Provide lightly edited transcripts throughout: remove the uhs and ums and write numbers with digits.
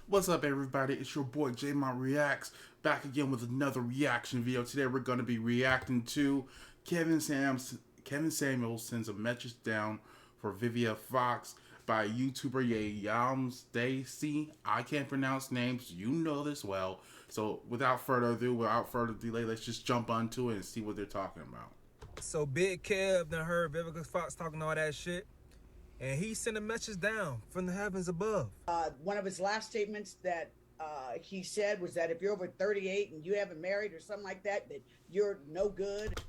What's up, everybody? It's your boy J-Mont Reacts back again with another reaction video. Today we're going to be reacting to Kevin Sam's Kevin Samuels sends a message down for Vivica Fox by YouTuber Yam Stacy. I can't pronounce names. You know this well. So without further ado, without further delay, let's just jump onto it and see what they're talking about. So Big Kev done heard Vivica Fox talking all that shit, and he sent a message down from the heavens above. One of his last statements that he said was that if you're over 38 and you haven't married or something like that, that you're no good.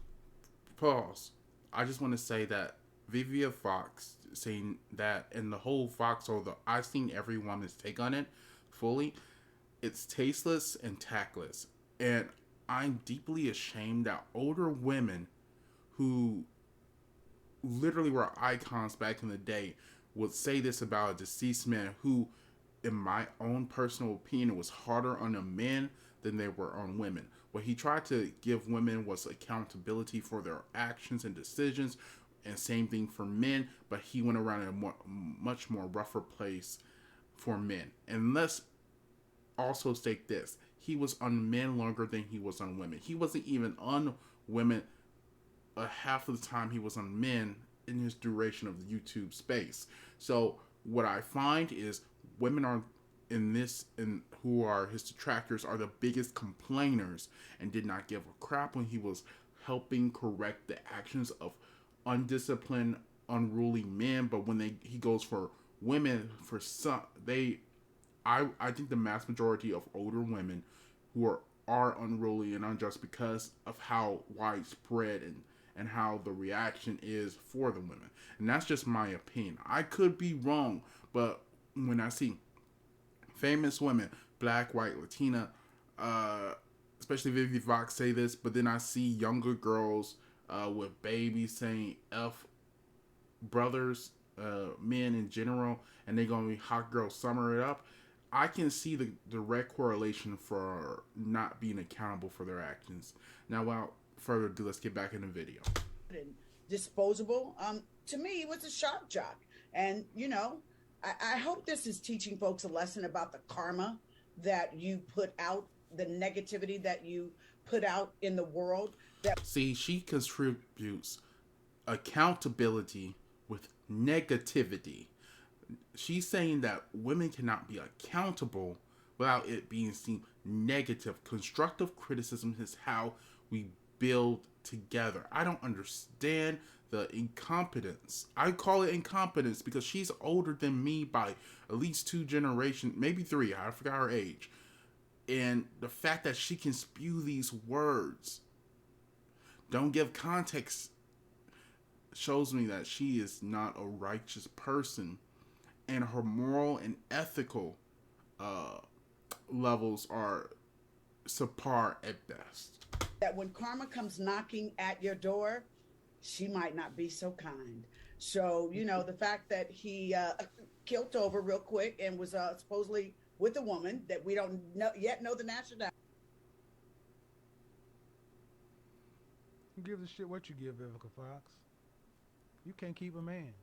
Pause. I just want to say that Vivica Fox saying that, and the whole Fox, or the I've seen every woman's take on it fully. It's tasteless and tactless, and I'm deeply ashamed that older women who literally were icons back in the day would say this about a deceased man who, in my own personal opinion, was harder on the men than they were on women. What he tried to give women was accountability for their actions and decisions, and same thing for men, but he went around in a much more rougher place for men. And let's also state this: he was on men longer than he was on women. He wasn't even on women half of the time he was on men in his duration of the YouTube space. So what I find is women are in this, and who are his detractors, are the biggest complainers and did not give a crap when he was helping correct the actions of undisciplined, unruly men. But when he goes for women, for some I think the mass majority of older women who are unruly and unjust because of how widespread and how the reaction is for the women. And that's just my opinion. I could be wrong, but when I see famous women, black, white, Latina, especially Vivica Fox say this, but then I see younger girls with babies saying F brothers, men in general, and they're gonna be hot girl summer it up. I can see the direct correlation for not being accountable for their actions. Now, without further ado, let's get back in the video. And disposable. To me, he was a shock jock. And, I hope this is teaching folks a lesson about the karma that you put out, the negativity that you put out in the world. See, she contributes accountability with negativity. She's saying that women cannot be accountable without it being seen negative. Constructive criticism is how we build together. I don't understand the incompetence. I call it incompetence because she's older than me by at least 2 generations, maybe 3. I forgot her age. And the fact that she can spew these words, don't give context, shows me that she is not a righteous person, and her moral and ethical levels are subpar at best. That when karma comes knocking at your door, she might not be so kind. So, the fact that he killed over real quick and was supposedly with a woman that we don't yet know the nationality. Who gives a shit what you give, Vivica Fox? You can't keep a man.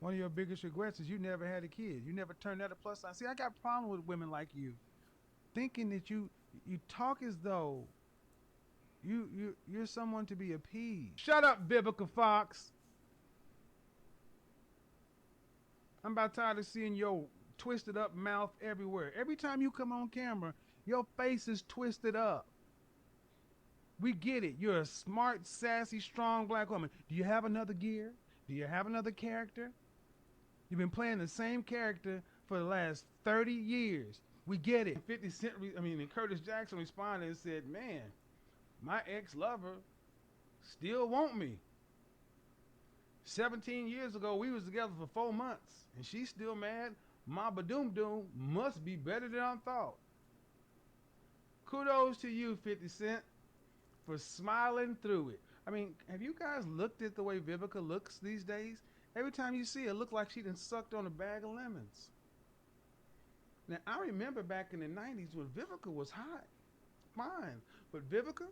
One of your biggest regrets is you never had a kid. You never turned out a plus sign. See, I got a problem with women like you, thinking that you talk as though you're someone to be appeased. Shut up, Vivica Fox. I'm about tired of seeing your twisted up mouth everywhere. Every time you come on camera, your face is twisted up. We get it. You're a smart, sassy, strong black woman. Do you have another gear? Do you have another character? You've been playing the same character for the last 30 years. We get it. 50 Cent, and Curtis Jackson responded and said, man, my ex-lover still want me. 17 years ago, we was together for 4 months, and she's still mad. Ma Badoom Doom must be better than I thought. Kudos to you, 50 Cent, for smiling through it. Have you guys looked at the way Vivica looks these days? Every time you see her, it look like she done sucked on a bag of lemons. Now, I remember back in the 90s when Vivica was hot. Fine. But Vivica,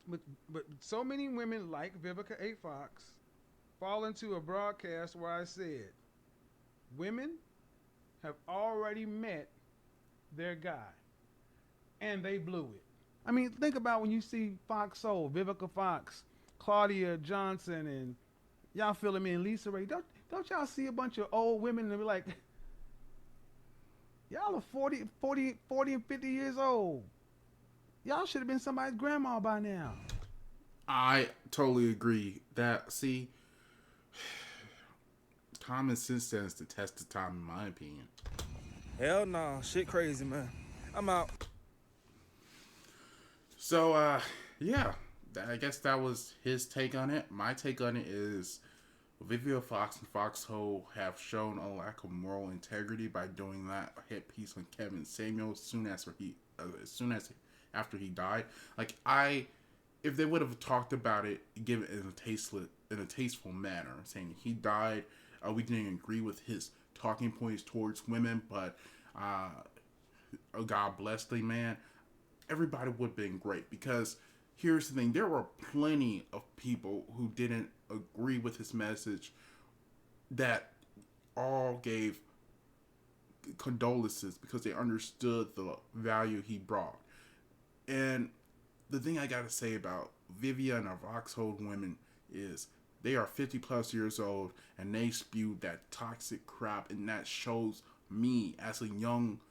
but so many women like Vivica A. Fox fall into a broadcast where I said, women have already met their guy, and they blew it. I mean, think about when you see Fox Soul, Vivica Fox, Claudia Johnson, and y'all feeling me, and Lisa Ray. Don't y'all see a bunch of old women and be like, y'all are 40 and 50 years old. Y'all should have been somebody's grandma by now. I totally agree. That, see, common sense stands the test of time, in my opinion. Hell no, shit crazy, man. I'm out. So, yeah, I guess that was his take on it. My take on it is Vivica Fox and Foxhole have shown a lack of moral integrity by doing that hit piece on Kevin Samuel as soon as after he died. Like, if they would have talked about it, give it in a tasteful manner, saying he died, we didn't agree with his talking points towards women, but God bless the man. Everybody would have been great, because here's the thing: there were plenty of people who didn't agree with his message that all gave condolences because they understood the value he brought. And the thing I gotta say about Vivian and our Vauxhall women is they are 50 plus years old and they spewed that toxic crap, and that shows me as a young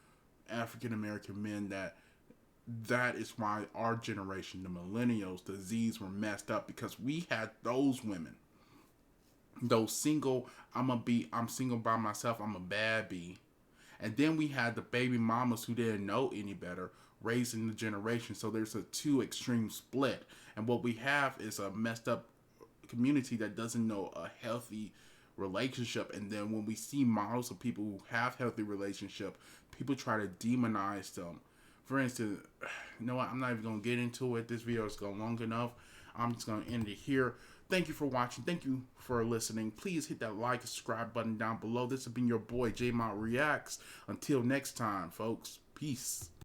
African American man that is why our generation, the millennials, the Z's, were messed up, because we had those women, those single, I'm single by myself, I'm a bad bee. And then we had the baby mamas who didn't know any better, raising the generation. So there's a two extreme split. And what we have is a messed up community that doesn't know a healthy relationship. And then when we see models of people who have healthy relationship, people try to demonize them. For instance, you know what? I'm not even going to get into it. This video is going long enough. I'm just going to end it here. Thank you for watching. Thank you for listening. Please hit that like and subscribe button down below. This has been your boy, J-Mont Reacts. Until next time, folks. Peace.